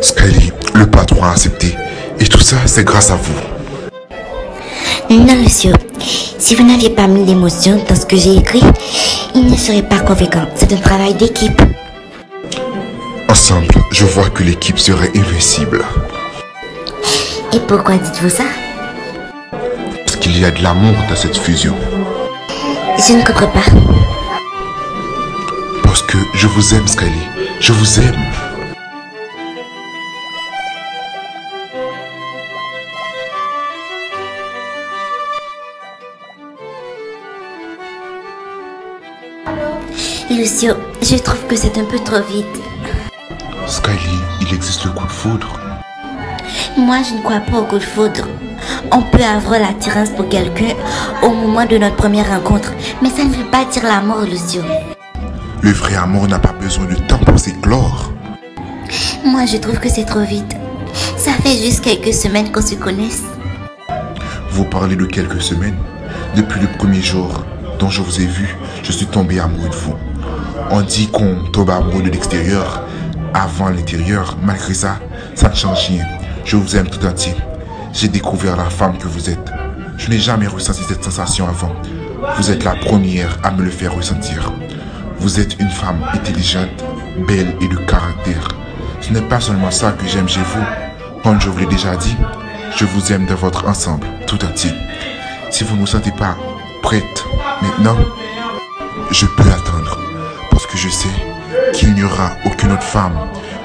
Skyly, le patron a accepté. Et tout ça, c'est grâce à vous. Non, monsieur. Si vous n'aviez pas mis d'émotion dans ce que j'ai écrit, il ne serait pas convaincant. C'est un travail d'équipe. Ensemble, je vois que l'équipe serait invincible. Et pourquoi dites-vous ça? Parce qu'il y a de l'amour dans cette fusion. Je ne comprends pas. Parce que je vous aime, Skyly. Je vous aime. Lucio, je trouve que c'est un peu trop vite. Skyly, il existe le coup de foudre. Moi, je ne crois pas au coup de foudre. On peut avoir l'attirance pour quelqu'un au moment de notre première rencontre, mais ça ne veut pas dire l'amour, Lucio. Le vrai amour n'a pas besoin de temps pour s'éclore. Moi, je trouve que c'est trop vite. Ça fait juste quelques semaines qu'on se connaisse. Vous parlez de quelques semaines. Depuis le premier jour dont je vous ai vu, je suis tombé amoureux de vous. On dit qu'on tombe amoureux de l'extérieur avant l'intérieur. Malgré ça, ça ne change rien. Je vous aime tout entier. J'ai découvert la femme que vous êtes. Je n'ai jamais ressenti cette sensation avant. Vous êtes la première à me le faire ressentir. Vous êtes une femme intelligente, belle et de caractère. Ce n'est pas seulement ça que j'aime chez vous. Comme je vous l'ai déjà dit, je vous aime dans votre ensemble, tout entier. Si vous ne vous sentez pas prête maintenant, je peux attendre. Parce que je sais qu'il n'y aura aucune autre femme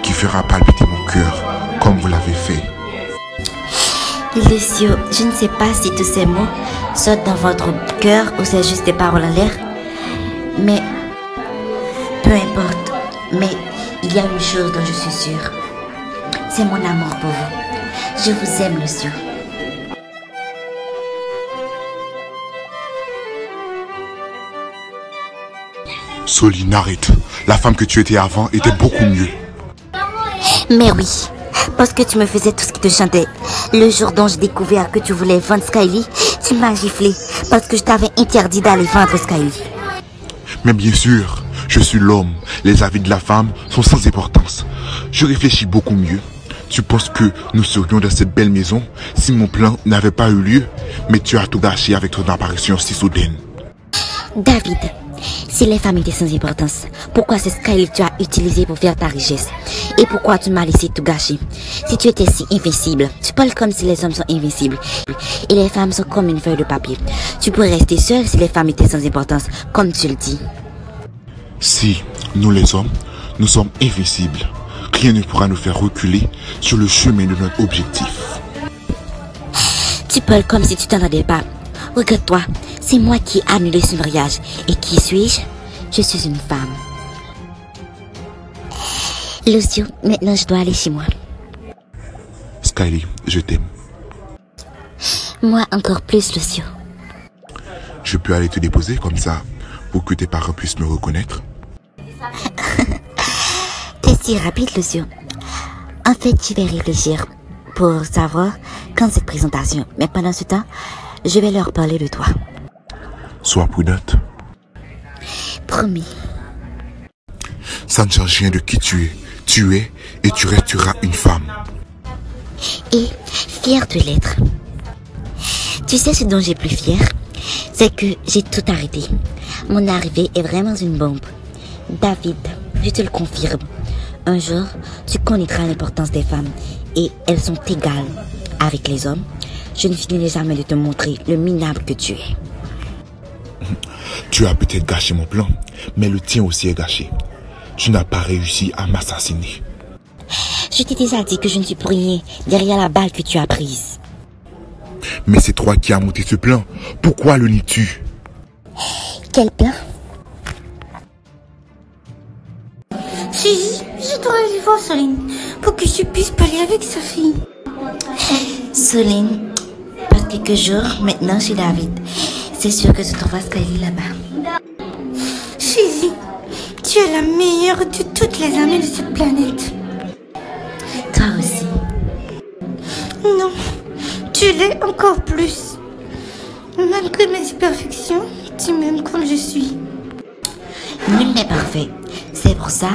qui fera palpiter mon cœur comme vous l'avez fait. Lucio, je ne sais pas si tous ces mots sautent dans votre cœur ou c'est juste des paroles en l'air. Mais, peu importe. Mais il y a une chose dont je suis sûre. C'est mon amour pour vous. Je vous aime, Lucio. Soline, arrête. La femme que tu étais avant était beaucoup mieux. Mais oui, parce que tu me faisais tout ce qui te chantait. Le jour dont j'ai découvert que tu voulais vendre Skyly, tu m'as giflé parce que je t'avais interdit d'aller vendre Skyly. Mais bien sûr, je suis l'homme. Les avis de la femme sont sans importance. Je réfléchis beaucoup mieux. Tu penses que nous serions dans cette belle maison si mon plan n'avait pas eu lieu? Mais tu as tout gâché avec ton apparition si soudaine. David, si les femmes étaient sans importance, pourquoi c'est Skyly que tu as utilisé pour faire ta richesse? Et pourquoi tu m'as laissé tout gâcher? Si tu étais si invincible, tu parles comme si les hommes sont invincibles et les femmes sont comme une feuille de papier. Tu pourrais rester seul si les femmes étaient sans importance, comme tu le dis. Si, nous les hommes, nous sommes invincibles, rien ne pourra nous faire reculer sur le chemin de notre objectif. Tu parles comme si tu t'en rendais pas. Regarde-toi, c'est moi qui ai annulé ce mariage. Et qui suis-je? Je suis une femme. Lucio, maintenant je dois aller chez moi. Skyly, je t'aime. Moi encore plus, Lucio. Je peux aller te déposer comme ça pour que tes parents puissent me reconnaître? T'es si rapide, Lucio. En fait, je vais réfléchir pour savoir quand cette présentation. Mais pendant ce temps, je vais leur parler de toi. Sois prudente. Promis. Ça ne change rien de qui tu es. Tu es et tu resteras une femme. Et fière de l'être. Tu sais ce dont j'ai plus fière? C'est que j'ai tout arrêté. Mon arrivée est vraiment une bombe. David, je te le confirme. Un jour, tu connaîtras l'importance des femmes et elles sont égales avec les hommes. Je ne finirai jamais de te montrer le minable que tu es. Tu as peut-être gâché mon plan, mais le tien aussi est gâché. Tu n'as pas réussi à m'assassiner. Je t'ai déjà dit que je ne suis pour rien derrière la balle que tu as prise. Mais c'est toi qui as monté ce plan. Pourquoi le nies-tu? Quel plan? Si, je dois aller voir Soline pour que je puisse parler avec sa fille. Soline, par quelques jours maintenant chez David. C'est sûr que tu trouveras Skyly là-bas. Chérie, tu es la meilleure de toutes les amies de cette planète. Toi aussi. Non, tu l'es encore plus. Malgré mes imperfections, tu m'aimes comme je suis. Nul n'est parfait. C'est pour ça,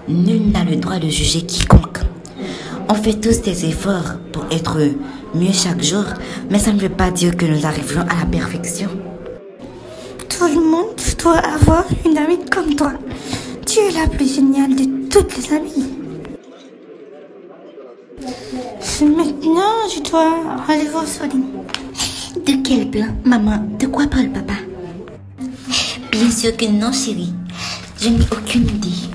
nul n'a le droit de juger quiconque. On fait tous des efforts pour être mieux chaque jour, mais ça ne veut pas dire que nous arriverons à la perfection. Tout le monde doit avoir une amie comme toi. Tu es la plus géniale de toutes les amies. Maintenant, je dois aller voir Soline. De quel plan, maman? De quoi parle papa? Bien sûr que non, chérie. Je n'ai aucune idée.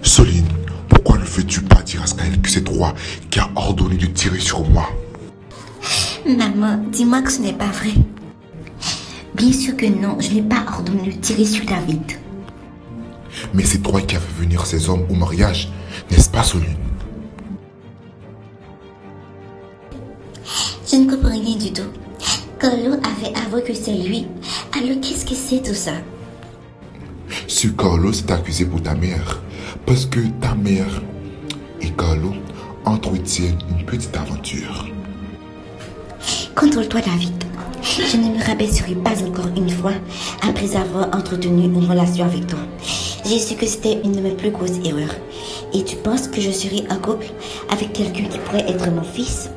Soline, pourquoi ne fais-tu pas dire à Skyler que c'est toi qui as ordonné de tirer sur moi? Maman, dis-moi que ce n'est pas vrai. Bien sûr que non, je n'ai pas ordonné de tirer sur David. Mais c'est toi qui as fait venir ces hommes au mariage, n'est-ce pas, Soline? Je ne comprends rien du tout. Carlo avait avoué que c'est lui. Alors qu'est-ce que c'est tout ça? Ce Carlo s'est accusé pour ta mère, parce que ta mère et Carlo entretiennent une petite aventure. Contrôle-toi, David. Je ne me rabaisserai pas encore une fois après avoir entretenu une relation avec toi. J'ai su que c'était une de mes plus grosses erreurs. Et tu penses que je serai en couple avec quelqu'un qui pourrait être mon fils?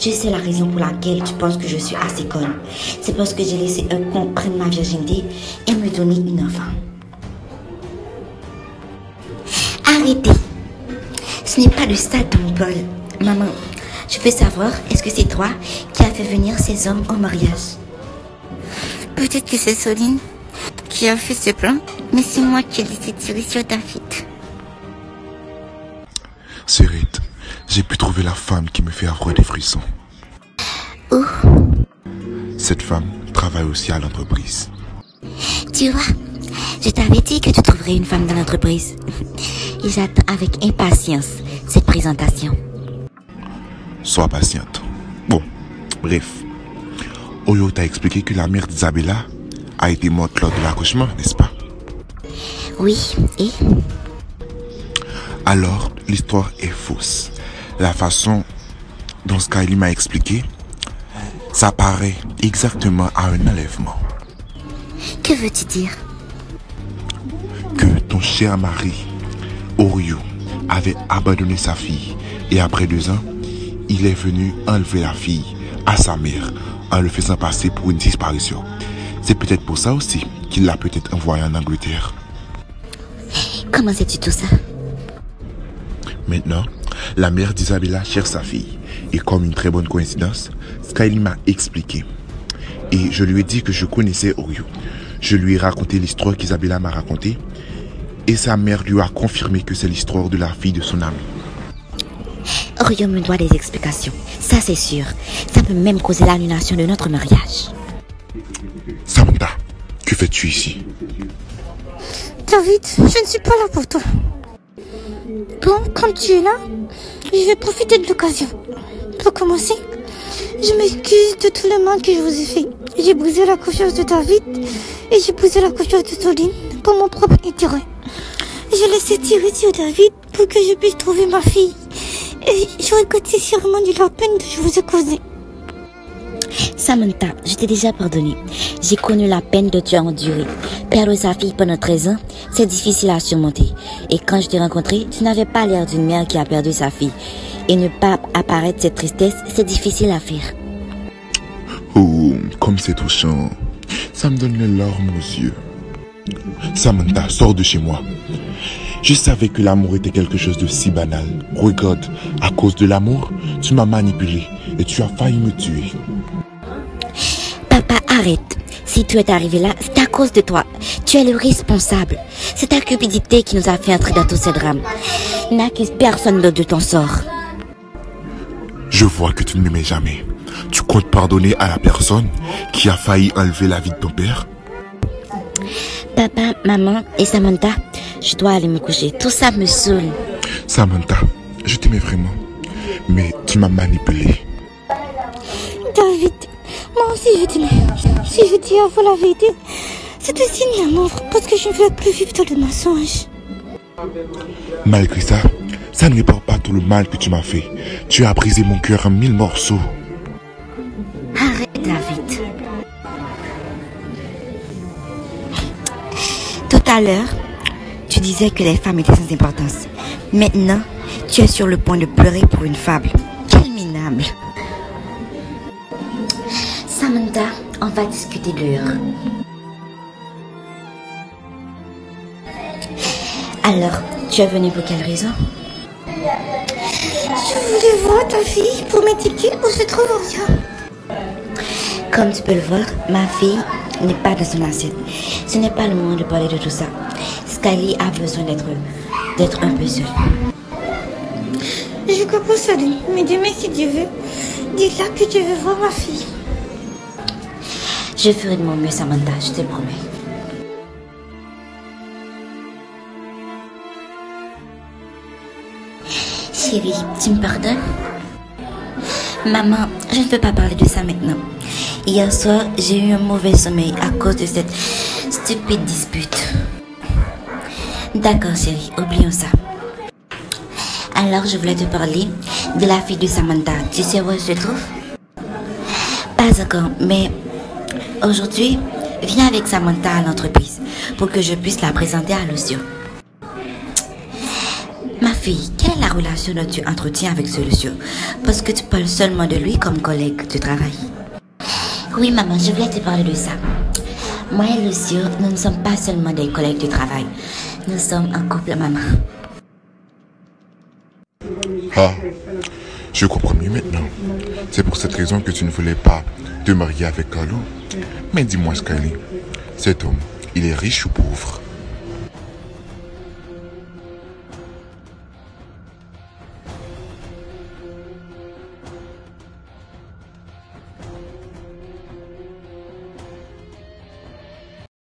Je sais la raison pour laquelle tu penses que je suis assez conne. C'est parce que j'ai laissé un con prendre ma virginité et me donner une enfant. Arrêtez. Ce n'est pas de ça dont on parle. Maman, je veux savoir, est-ce que c'est toi qui as fait venir ces hommes au mariage? Peut-être que c'est Soline qui a fait ce plan, mais c'est moi qui ai laissé tirer sur David. Cyrite, j'ai pu trouver la femme qui me fait avoir des frissons. Où? Cette femme travaille aussi à l'entreprise. Tu vois, je t'avais dit que tu trouverais une femme dans l'entreprise. Et j'attends avec impatience cette présentation. Sois patiente. Bon, bref. Oyo t'a expliqué que la mère d'Isabella a été morte lors de l'accouchement, n'est-ce pas? Oui, et? Alors, l'histoire est fausse. La façon dont Skyler m'a expliqué, ça paraît exactement à un enlèvement. Que veux-tu dire? Que ton cher mari, Orio, avait abandonné sa fille et après 2 ans, il est venu enlever la fille à sa mère en le faisant passer pour une disparition. C'est peut-être pour ça aussi qu'il l'a peut-être envoyé en Angleterre. Comment sais-tu tout ça? Maintenant, la mère d'Isabella cherche sa fille. Et comme une très bonne coïncidence, Skyler m'a expliqué. Et je lui ai dit que je connaissais Orio. Je lui ai raconté l'histoire qu'Isabella m'a racontée. Et sa mère lui a confirmé que c'est l'histoire de la fille de son ami. Orio me doit des explications. Ça, c'est sûr. Ça peut même causer l'annulation de notre mariage. Samantha, que fais-tu ici? David, je ne suis pas là pour toi. Bon, comme tu es là, je vais profiter de l'occasion. Pour commencer, je m'excuse de tout le mal que je vous ai fait. J'ai brisé la confiance de David et j'ai brisé la confiance de Soline pour mon propre intérêt. J'ai laissé tirer sur David pour que je puisse trouver ma fille. Et je regrette sûrement de la peine que je vous ai causée. Samantha, je t'ai déjà pardonné. J'ai connu la peine que tu as endurée. Perdre sa fille pendant 13 ans, c'est difficile à surmonter. Et quand je t'ai rencontré, tu n'avais pas l'air d'une mère qui a perdu sa fille. Et ne pas apparaître cette tristesse, c'est difficile à faire. Oh, comme c'est touchant. Ça me donne les larmes aux yeux. Samantha, sors de chez moi. Je savais que l'amour était quelque chose de si banal. Regarde, à cause de l'amour, tu m'as manipulé et tu as failli me tuer. Papa, arrête. Si tu es arrivé là, c'est à cause de toi. Tu es le responsable. C'est ta cupidité qui nous a fait entrer dans tous ces drames. N'accuse personne d'autre de ton sort. Je vois que tu ne m'aimais jamais. Tu comptes pardonner à la personne qui a failli enlever la vie de ton père? Papa, maman et Samantha, je dois aller me coucher. Tout ça me saoule. Samantha, je t'aimais vraiment, mais tu m'as manipulé. David, moi aussi je t'aimais. Si je dis à vous la vérité, c'est un signe d'amour parce que je ne veux plus vivre dans le mensonge. Malgré ça, ça ne répare pas tout le mal que tu m'as fait. Tu as brisé mon cœur en 1000 morceaux. Arrête, David. Tout à l'heure, tu disais que les femmes étaient sans importance. Maintenant, Tu es sur le point de pleurer pour une fable. Quel minable. Samantha, on va discuter dehors. Alors, tu es venue pour quelle raison? Je voulais voir ta fille pour m'indiquer où se trouve Oria. Comme tu peux le voir, ma fille n'est pas dans son assiette. Ce n'est pas le moment de parler de tout ça. Skyly a besoin d'être un peu seule. Je comprends ça, mais demain, si Dieu veut, dis-là que tu veux voir ma fille. Je ferai de mon mieux, Samantha, je te promets. Chérie, tu me pardonnes? Maman, je ne peux pas parler de ça maintenant. Hier soir, j'ai eu un mauvais sommeil à cause de cette stupide dispute. D'accord, chérie, oublions ça. Alors, je voulais te parler de la fille de Samantha. Tu sais où elle se trouve? Pas encore, mais aujourd'hui, viens avec Samantha à l'entreprise pour que je puisse la présenter à Lucio. Ma fille, quelle est la relation que tu entretiens avec ce Lucio? Parce que tu parles seulement de lui comme collègue de travail. Oui, maman, je voulais te parler de ça. Moi et Lucio, nous ne sommes pas seulement des collègues de travail. Nous sommes un couple, maman. Ah, je comprends mieux maintenant. C'est pour cette raison que tu ne voulais pas te marier avec Carlo. Mais dis-moi, Skyly, cet homme, il est riche ou pauvre?